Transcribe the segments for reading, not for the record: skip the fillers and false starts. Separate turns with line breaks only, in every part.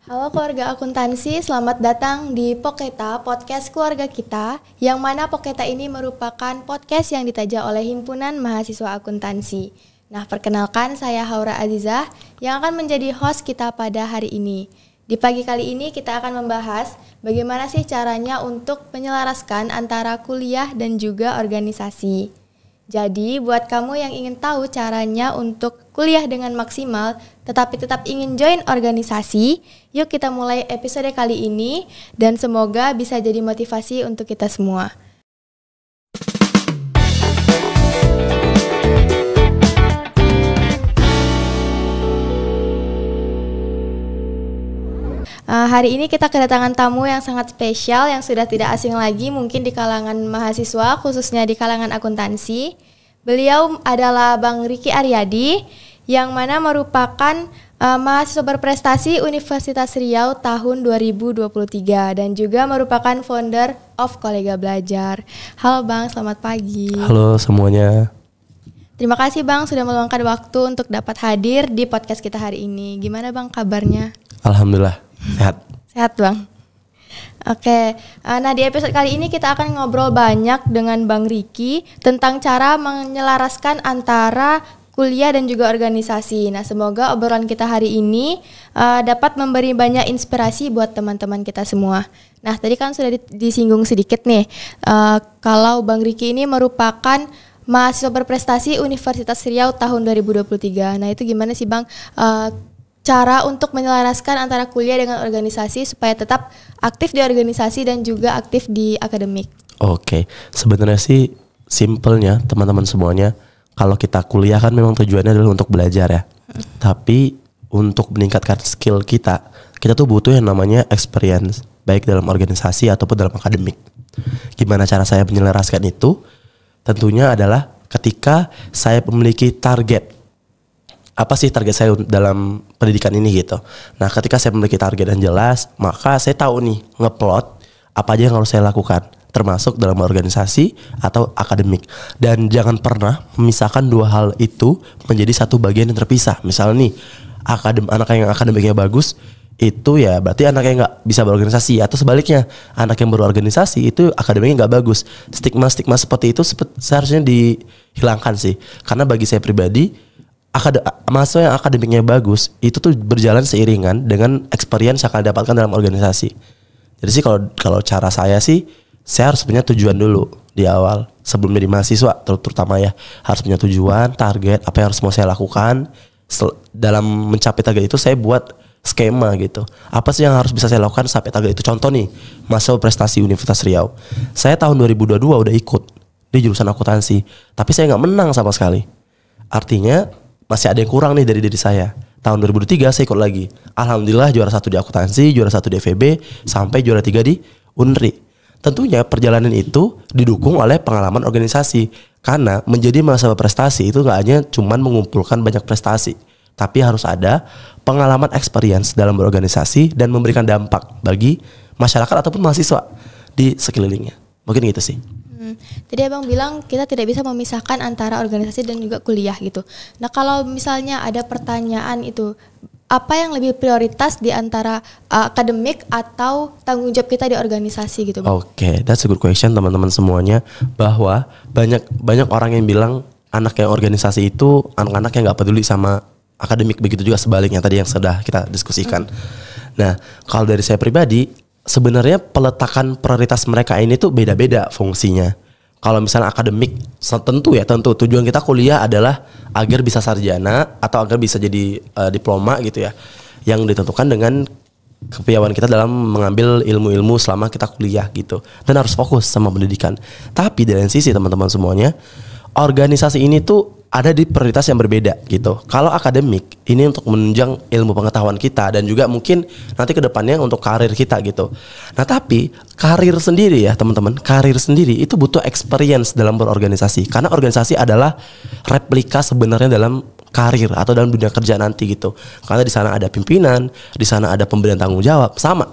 Halo keluarga akuntansi, selamat datang di Poketa, podcast keluarga kita, yang mana Poketa ini merupakan podcast yang ditaja oleh Himpunan Mahasiswa Akuntansi. Nah, perkenalkan saya Haura Azizah yang akan menjadi host kita pada hari ini. Di pagi kali ini kita akan membahas bagaimana sih caranya untuk menyelaraskan antara kuliah dan juga organisasi. Jadi, buat kamu yang ingin tahu caranya untuk kuliah dengan maksimal, tetapi tetap ingin join organisasi, yuk kita mulai episode kali ini, dan semoga bisa jadi motivasi untuk kita semua. Hari ini kita kedatangan tamu yang sangat spesial yang sudah tidak asing lagi mungkin di kalangan mahasiswa, khususnya di kalangan akuntansi. Beliau adalah Bang Ricky Aryadi yang mana merupakan mahasiswa berprestasi Universitas Riau tahun 2023 dan juga merupakan founder of Kolega Belajar. Halo Bang, selamat pagi.
Halo semuanya.
Terima kasih Bang sudah meluangkan waktu untuk dapat hadir di podcast kita hari ini. Gimana Bang kabarnya?
Alhamdulillah. Sehat.
Sehat Bang. Oke, nah di episode kali ini kita akan ngobrol banyak dengan Bang Ricky tentang cara menyelaraskan antara kuliah dan juga organisasi. Nah, semoga obrolan kita hari ini dapat memberi banyak inspirasi buat teman-teman kita semua. Nah, tadi kan sudah disinggung sedikit nih, kalau Bang Ricky ini merupakan mahasiswa berprestasi Universitas Riau tahun 2023. Nah, itu gimana sih Bang? Cara untuk menyelaraskan antara kuliah dengan organisasi supaya tetap aktif di organisasi dan juga aktif di akademik.
Oke, sebenarnya sih simpelnya teman-teman semuanya, kalau kita kuliah kan memang tujuannya adalah untuk belajar ya. Tapi untuk meningkatkan skill kita tuh butuh yang namanya experience, baik dalam organisasi ataupun dalam akademik. Gimana cara saya menyelaraskan itu? Tentunya adalah ketika saya memiliki target. Apa sih target saya dalam pendidikan ini gitu. Nah, ketika saya memiliki target yang jelas, maka saya tahu nih ngeplot apa aja yang harus saya lakukan, termasuk dalam organisasi atau akademik. Dan jangan pernah memisahkan dua hal itu menjadi satu bagian yang terpisah. Misalnya nih, anak yang akademiknya bagus, itu ya berarti anak yang nggak bisa berorganisasi. Atau sebaliknya, anak yang berorganisasi itu akademiknya nggak bagus. Stigma-stigma seperti itu seharusnya dihilangkan sih. Karena bagi saya pribadi, mahasiswa yang akademiknya bagus itu tuh berjalan seiringan dengan experience yang akan didapatkan dalam organisasi. Jadi sih kalau cara saya sih, saya harus punya tujuan dulu di awal sebelum jadi mahasiswa, terutama ya harus punya tujuan, target apa yang harus mau saya lakukan. Dalam mencapai target itu saya buat skema gitu. Apa sih yang harus bisa saya lakukan sampai target itu? Contoh nih, mahasiswa prestasi Universitas Riau. Saya tahun 2022 udah ikut di jurusan akuntansi, tapi saya nggak menang sama sekali. Artinya masih ada yang kurang nih dari diri saya. Tahun 2003 saya ikut lagi. Alhamdulillah juara 1 di akuntansi, juara 1 di FEB, sampai juara 3 di UNRI. Tentunya perjalanan itu didukung oleh pengalaman organisasi. Karena menjadi mahasiswa prestasi itu gak hanya cuman mengumpulkan banyak prestasi, tapi harus ada pengalaman experience dalam berorganisasi dan memberikan dampak bagi masyarakat ataupun mahasiswa di sekelilingnya. Mungkin gitu sih.
Jadi Abang bilang kita tidak bisa memisahkan antara organisasi dan juga kuliah gitu. Nah, kalau misalnya ada pertanyaan itu, apa yang lebih prioritas di antara akademik atau tanggung jawab kita di organisasi gitu Bang?
Oke, that's a good question teman-teman semuanya. Bahwa banyak orang yang bilang anak yang organisasi itu anak-anak yang gak peduli sama akademik. Begitu juga sebaliknya tadi yang sudah kita diskusikan. Nah, kalau dari saya pribadi, sebenarnya peletakan prioritas mereka ini tuh beda-beda fungsinya. Kalau misalnya akademik, tentu tujuan kita kuliah adalah agar bisa sarjana atau agar bisa jadi diploma gitu ya, yang ditentukan dengan kepiawaian kita dalam mengambil ilmu-ilmu selama kita kuliah gitu, dan harus fokus sama pendidikan. Tapi dari sisi teman-teman semuanya, organisasi ini tuh ada di prioritas yang berbeda gitu. Kalau akademik ini untuk menunjang ilmu pengetahuan kita dan juga mungkin nanti ke depannya untuk karir kita gitu. Nah, tapi karir sendiri ya teman-teman, karir sendiri itu butuh experience dalam berorganisasi. Karena organisasi adalah replika sebenarnya dalam karir atau dalam dunia kerja nanti gitu. Karena di sana ada pimpinan, di sana ada pemberian tanggung jawab, sama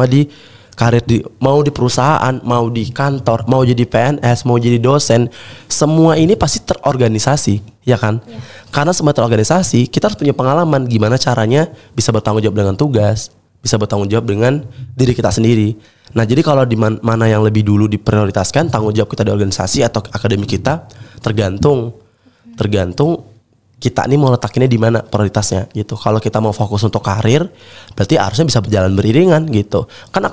di karir mau di perusahaan, mau di kantor, mau jadi PNS, mau jadi dosen, semua ini pasti terorganisasi, ya kan? Karena semua terorganisasi, kita harus punya pengalaman gimana caranya bisa bertanggung jawab dengan tugas, bisa bertanggung jawab dengan diri kita sendiri. Nah, jadi kalau di mana yang lebih dulu diprioritaskan, tanggung jawab kita di organisasi atau akademik kita, tergantung kita nih mau letakinnya di mana prioritasnya gitu. Kalau kita mau fokus untuk karir, berarti harusnya bisa berjalan beriringan gitu. Kan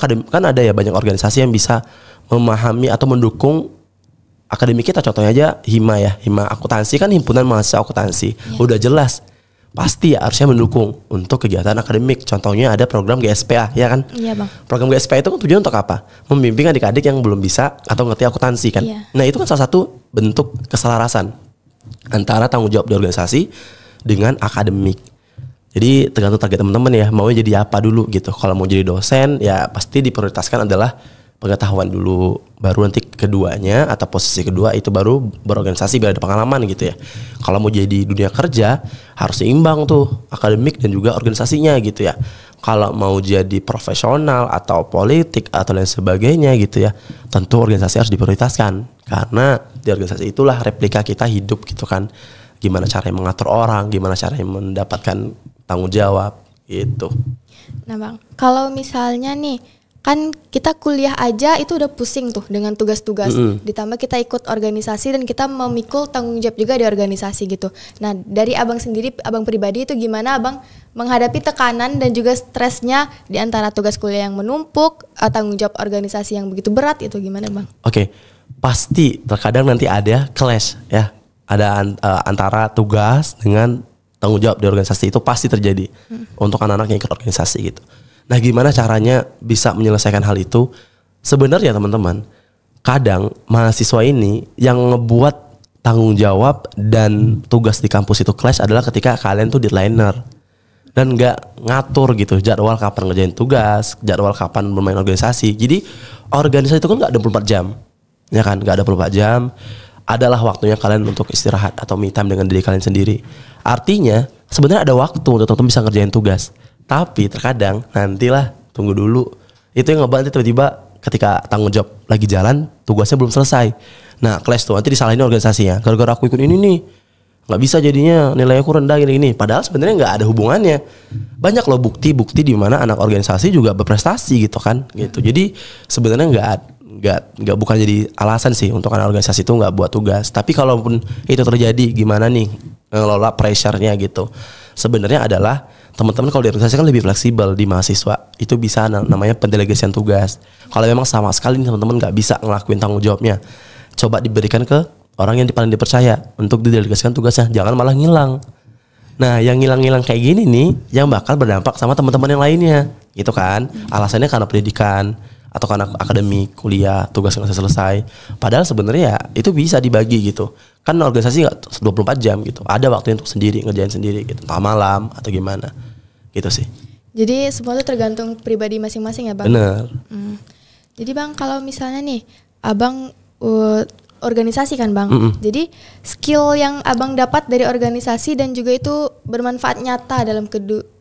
ada ya banyak organisasi yang bisa memahami atau mendukung akademik kita. Contohnya aja Hima akuntansi kan himpunan mahasiswa akuntansi. Udah jelas pasti ya harusnya mendukung untuk kegiatan akademik. Contohnya ada program GSPA, ya kan?
Iya, Bang.
Program GSPA itu kan tujuan untuk apa? Membimbing adik-adik yang belum bisa atau ngerti akuntansi kan.
Iya.
Nah, itu kan salah satu bentuk keselarasan antara tanggung jawab di organisasi dengan akademik. Jadi tergantung target teman-teman ya, mau jadi apa dulu gitu. Kalau mau jadi dosen ya pasti diprioritaskan adalah pengetahuan dulu, baru nanti keduanya atau posisi kedua itu baru berorganisasi biar ada pengalaman gitu ya. Kalau mau jadi dunia kerja harus seimbang tuh akademik dan juga organisasinya gitu ya. Kalau mau jadi profesional atau politik atau lain sebagainya gitu ya, tentu organisasi harus diprioritaskan karena di organisasi itulah replika kita hidup gitu kan. Gimana caranya mengatur orang, gimana caranya mendapatkan tanggung jawab gitu.
Nah, Bang, kalau misalnya nih kan kita kuliah aja itu udah pusing tuh dengan tugas-tugas. Ditambah kita ikut organisasi dan kita memikul tanggung jawab juga di organisasi gitu. Nah, dari Abang sendiri, Abang pribadi itu gimana Abang menghadapi tekanan dan juga stresnya di antara tugas kuliah yang menumpuk, tanggung jawab organisasi yang begitu berat, itu gimana Bang?
Oke, pasti terkadang nanti ada clash ya. Ada antara tugas dengan tanggung jawab di organisasi, itu pasti terjadi untuk anak-anak yang ikut organisasi gitu. Nah, gimana caranya bisa menyelesaikan hal itu? Sebenarnya teman-teman, kadang mahasiswa ini yang ngebuat tanggung jawab dan tugas di kampus itu clash adalah ketika kalian tuh deadlineer dan nggak ngatur gitu jadwal kapan ngerjain tugas, jadwal kapan bermain organisasi. Jadi organisasi itu kan nggak 24 jam, ya kan? Nggak ada 24 jam. Adalah waktunya kalian untuk istirahat atau me time dengan diri kalian sendiri. Artinya sebenarnya ada waktu untuk teman-teman bisa ngerjain tugas. Tapi terkadang nantilah, tunggu dulu. Itu yang ngebantu tiba-tiba ketika tanggung jawab lagi jalan, tugasnya belum selesai. Nah, clash tuh nanti disalahin organisasinya. Gara-gara aku ikut ini nih, nggak bisa jadinya, nilainya aku rendah gini-gini. Padahal sebenarnya nggak ada hubungannya. Banyak loh bukti-bukti di mana anak organisasi juga berprestasi gitu kan. Gitu. Jadi sebenarnya nggak bukan jadi alasan sih untuk anak organisasi itu nggak buat tugas. Tapi kalaupun itu terjadi, gimana nih ngelola pressure-nya gitu? Sebenarnya adalah teman-teman kalau di organisasi kan lebih fleksibel. Di mahasiswa itu bisa namanya pendelegasian tugas. Kalau memang sama sekali nih teman-teman nggak bisa ngelakuin tanggung jawabnya, coba diberikan ke orang yang paling dipercaya untuk didelegasikan tugasnya. Jangan malah ngilang. Nah, yang ngilang-ngilang kayak gini nih yang bakal berdampak sama teman-teman yang lainnya gitu kan. Alasannya karena pendidikan atau karena akademik, kuliah, tugas nggak selesai. Padahal sebenarnya ya itu bisa dibagi gitu. Kan organisasi nggak 24 jam gitu. Ada waktu untuk sendiri, ngerjain sendiri gitu. Entah malam atau gimana. Gitu sih.
Jadi semua itu tergantung pribadi masing-masing ya Bang?
Bener.
Jadi Bang, kalau misalnya nih Abang organisasi kan Bang. Jadi skill yang Abang dapat dari organisasi dan juga itu bermanfaat nyata dalam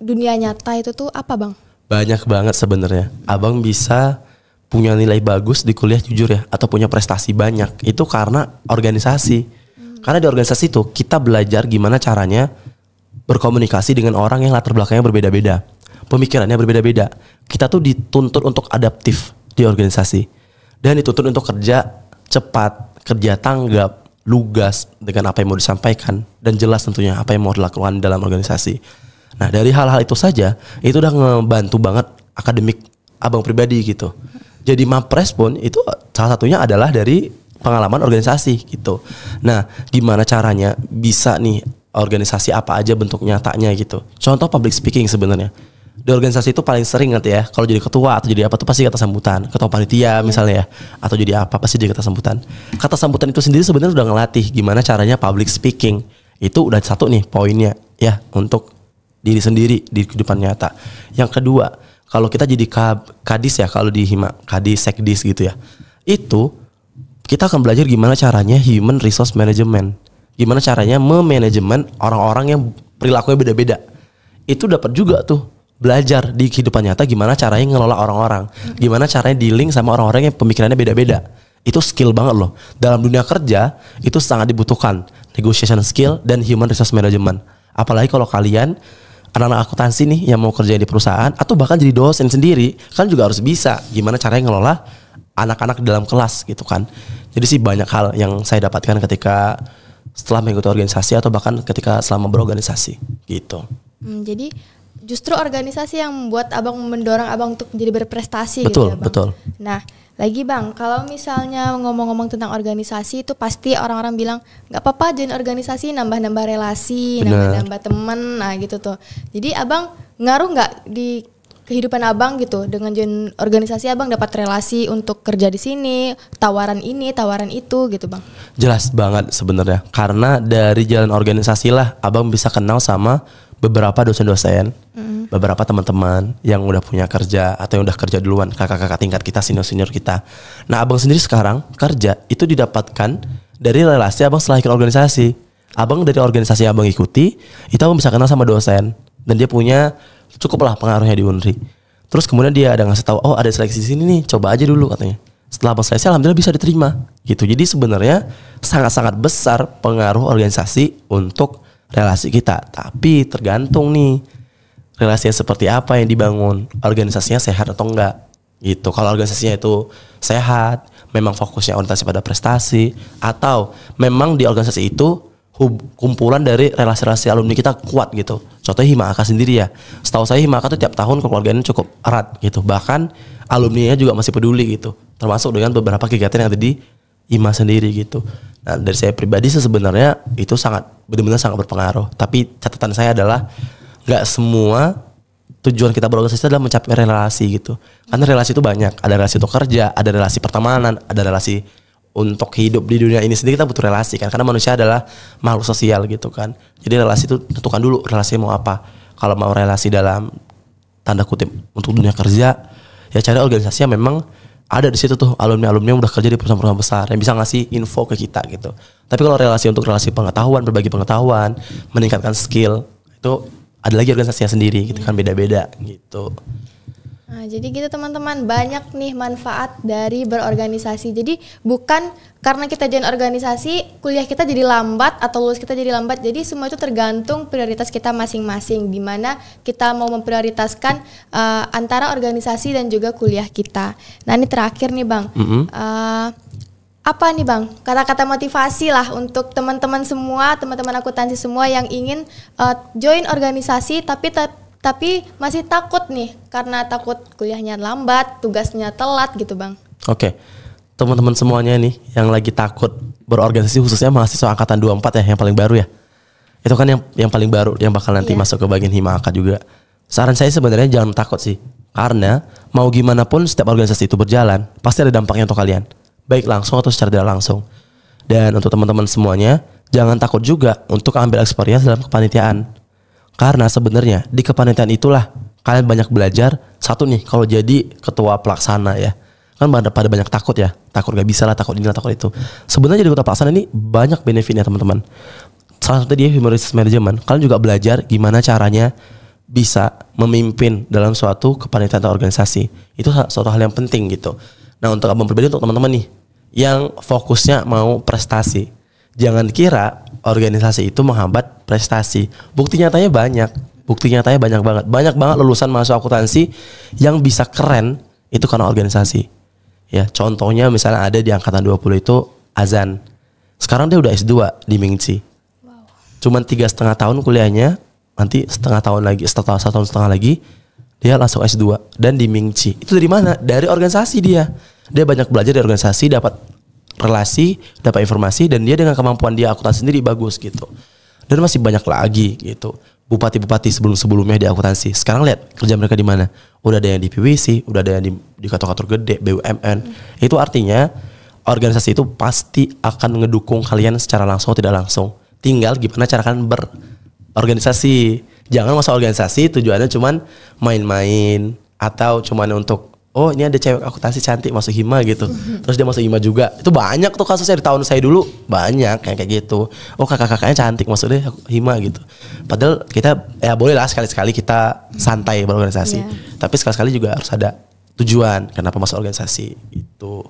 dunia nyata itu tuh apa Bang?
Banyak banget sebenarnya. Abang bisa punya nilai bagus di kuliah jujur ya, atau punya prestasi banyak, itu karena organisasi. Karena di organisasi itu kita belajar gimana caranya berkomunikasi dengan orang yang latar belakangnya berbeda-beda, pemikirannya berbeda-beda. Kita tuh dituntut untuk adaptif di organisasi dan dituntut untuk kerja cepat, kerja tanggap, lugas dengan apa yang mau disampaikan dan jelas tentunya apa yang mau dilakukan dalam organisasi. Nah, dari hal-hal itu saja itu udah ngebantu banget akademik Abang pribadi gitu. Jadi Mapres pun itu salah satunya adalah dari pengalaman organisasi gitu. Nah, gimana caranya bisa nih organisasi apa aja bentuk nyatanya gitu. Contoh public speaking sebenarnya. Di organisasi itu paling sering nanti ya, kalau jadi ketua atau jadi apa tuh pasti kata sambutan. Ketua panitia misalnya ya, atau jadi apa pasti jadi kata sambutan. Kata sambutan itu sendiri sebenarnya udah ngelatih gimana caranya public speaking. Itu udah satu nih poinnya ya untuk diri sendiri di kehidupan nyata. Yang kedua, kalau kita jadi kadis ya, kalau di Hima, kadis, sekdis gitu ya. Itu kita akan belajar gimana caranya human resource management. Gimana caranya memanajemen orang-orang yang perilakunya beda-beda. Itu dapat juga tuh belajar di kehidupan nyata gimana caranya ngelola orang-orang. Gimana caranya dealing sama orang-orang yang pemikirannya beda-beda. Itu skill banget loh. Dalam dunia kerja itu sangat dibutuhkan negotiation skill dan human resource management. Apalagi kalau kalian anak-anak akuntansi nih yang mau kerja di perusahaan atau bahkan jadi dosen sendiri, kan juga harus bisa gimana caranya ngelola anak-anak di dalam kelas gitu kan. Jadi sih banyak hal yang saya dapatkan ketika setelah mengikuti organisasi atau bahkan ketika selama berorganisasi gitu.
Jadi justru organisasi yang membuat abang, mendorong abang untuk menjadi berprestasi.
Betul,
gitu ya bang.
betul.
Nah lagi bang, kalau misalnya ngomong-ngomong tentang organisasi itu pasti orang-orang bilang nggak apa-apa join organisasi, nambah-nambah relasi, nambah-nambah temen, nah gitu tuh. Jadi abang ngaruh nggak di kehidupan abang gitu dengan join organisasi? Abang dapat relasi untuk kerja di sini, tawaran ini, tawaran itu gitu bang?
Jelas banget sebenarnya, karena dari jalan organisasi lah abang bisa kenal sama beberapa dosen-dosen, beberapa teman-teman yang udah punya kerja atau yang udah kerja duluan, kakak-kakak tingkat kita, senior-senior kita. Nah abang sendiri sekarang kerja itu didapatkan dari relasi abang setelah ikut organisasi. Abang dari organisasi yang abang ikuti, itu abang bisa kenal sama dosen dan dia punya cukup lah pengaruhnya di Unri. Terus kemudian dia ada ngasih tahu, oh ada seleksi di sini nih, coba aja dulu katanya. Setelah abang seleksi, alhamdulillah bisa diterima gitu. Jadi sebenarnya sangat-sangat besar pengaruh organisasi untuk relasi kita. Tapi tergantung nih relasinya seperti apa yang dibangun, organisasinya sehat atau enggak gitu. Kalau organisasinya itu sehat, memang fokusnya orientasi pada prestasi, atau memang di organisasi itu kumpulan dari relasi-relasi alumni kita kuat gitu. Contohnya Hima-AK sendiri ya. Setahu saya Hima-AK tuh tiap tahun kekeluargaannya cukup erat gitu. Bahkan alumninya juga masih peduli gitu. Termasuk dengan beberapa kegiatan yang ada di Hima sendiri gitu. Nah dari saya pribadi sih sebenarnya itu benar-benar sangat berpengaruh. Tapi catatan saya adalah nggak semua tujuan kita berorganisasi adalah mencapai relasi gitu. Karena relasi itu banyak. Ada relasi untuk kerja, ada relasi pertemanan, ada relasi untuk hidup di dunia ini sendiri kita butuh relasi kan. Karena manusia adalah makhluk sosial gitu kan. Jadi relasi itu tentukan dulu relasi mau apa. Kalau mau relasi dalam tanda kutip untuk dunia kerja, ya cari organisasi yang memang ada di situ tuh alumni-alumni yang udah kerja di perusahaan-perusahaan besar yang bisa ngasih info ke kita gitu. Tapi kalau relasi untuk relasi pengetahuan, berbagi pengetahuan, meningkatkan skill, itu ada lagi organisasinya sendiri gitu kan, beda-beda gitu.
Nah, jadi gitu teman-teman, banyak nih manfaat dari berorganisasi. Jadi bukan karena kita join organisasi kuliah kita jadi lambat atau lulus kita jadi lambat. Jadi semua itu tergantung prioritas kita masing-masing, di mana kita mau memprioritaskan antara organisasi dan juga kuliah kita. Nah ini terakhir nih bang, apa nih bang kata-kata motivasi lah untuk teman-teman semua, teman-teman akuntansi semua yang ingin join organisasi tapi masih takut nih karena takut kuliahnya lambat, tugasnya telat gitu bang.
Oke, teman-teman semuanya nih yang lagi takut berorganisasi, khususnya mahasiswa angkatan 24 ya, yang paling baru ya. Itu kan yang paling baru, yang bakal nanti masuk ke bagian Hima-AK juga. Saran saya sebenarnya jangan takut sih, karena mau gimana pun setiap organisasi itu berjalan pasti ada dampaknya untuk kalian, baik langsung atau secara tidak langsung. Dan untuk teman-teman semuanya, jangan takut juga untuk ambil experience dalam kepanitiaan. Karena sebenarnya di kepanitiaan itulah kalian banyak belajar. Satu nih, kalau jadi ketua pelaksana ya, kan pada banyak takut ya, takut gak bisa lah, takut inilah, takut itu. Sebenarnya jadi ketua pelaksana ini banyak benefitnya teman-teman. Salah satunya dia human resource management. Kalian juga belajar gimana caranya bisa memimpin dalam suatu kepanitiaan atau organisasi. Itu suatu hal yang penting gitu. Nah untuk abang pribadi, untuk teman-teman nih yang fokusnya mau prestasi, jangan kira organisasi itu menghambat prestasi. Bukti nyatanya banyak. Bukti nyatanya banyak banget. Banyak banget lulusan mahasiswa akuntansi yang bisa keren itu karena organisasi. Ya, contohnya misalnya ada di angkatan 20 itu Azan. Sekarang dia udah S2 di Mingci. Wow. Cuman 3,5 tahun kuliahnya, nanti setengah tahun lagi, setelah 1 tahun setengah lagi dia langsung S2 dan di Mingci. Itu dari mana? Dari organisasi dia. Dia banyak belajar dari organisasi, dapat relasi, dapat informasi, dan dia dengan kemampuan dia akuntansi sendiri bagus gitu. Dan masih banyak lagi gitu. Bupati-bupati sebelum-sebelumnya di akuntansi. Sekarang lihat kerja mereka di mana. Udah ada yang di PwC, udah ada yang di kantor-kantor gede, BUMN. Itu artinya organisasi itu pasti akan ngedukung kalian secara langsung atau tidak langsung. Tinggal gimana cara kalian berorganisasi. Jangan masuk organisasi tujuannya cuman main-main atau cuman untuk oh ini ada cewek akuntansi cantik masuk Hima gitu. Terus dia masuk Hima juga. Itu banyak tuh kasusnya di tahun saya dulu. Banyak kayak gitu. Oh kakak-kakaknya cantik masuk deh Hima gitu. Padahal kita ya boleh lah sekali-sekali kita santai berorganisasi. Tapi sekali-sekali juga harus ada tujuan kenapa masuk organisasi gitu.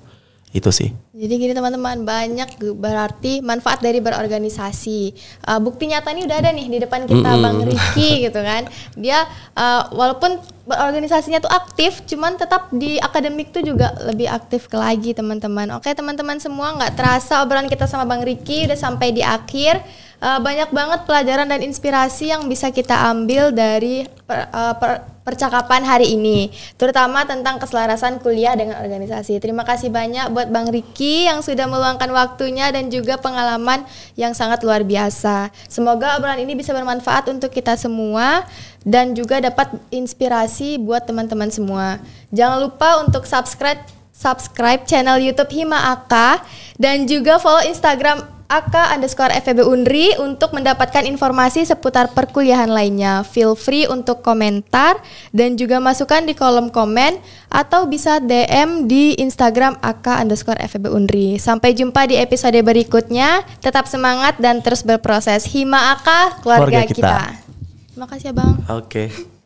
Itu sih.
Jadi gini teman-teman, banyak berarti manfaat dari berorganisasi. Bukti nyata nih udah ada nih di depan kita, Bang Ricky gitu kan. Dia walaupun berorganisasinya tuh aktif, cuman tetap di akademik tuh juga lebih aktif lagi teman-teman. Oke teman-teman semua, nggak terasa obrolan kita sama Bang Ricky udah sampai di akhir. Banyak banget pelajaran dan inspirasi yang bisa kita ambil dari percakapan hari ini, terutama tentang keselarasan kuliah dengan organisasi. Terima kasih banyak buat Bang Ricky yang sudah meluangkan waktunya dan juga pengalaman yang sangat luar biasa. Semoga obrolan ini bisa bermanfaat untuk kita semua dan juga dapat inspirasi buat teman-teman semua. Jangan lupa untuk subscribe channel YouTube Hima AK dan juga follow Instagram AK_FEB Unri untuk mendapatkan informasi seputar perkuliahan lainnya. Feel free untuk komentar dan juga masukkan di kolom komen atau bisa DM di Instagram AK_FEB Unri. Sampai jumpa di episode berikutnya. Tetap semangat dan terus berproses. Hima AK, keluarga kita. Terima kasih ya Bang.
Oke.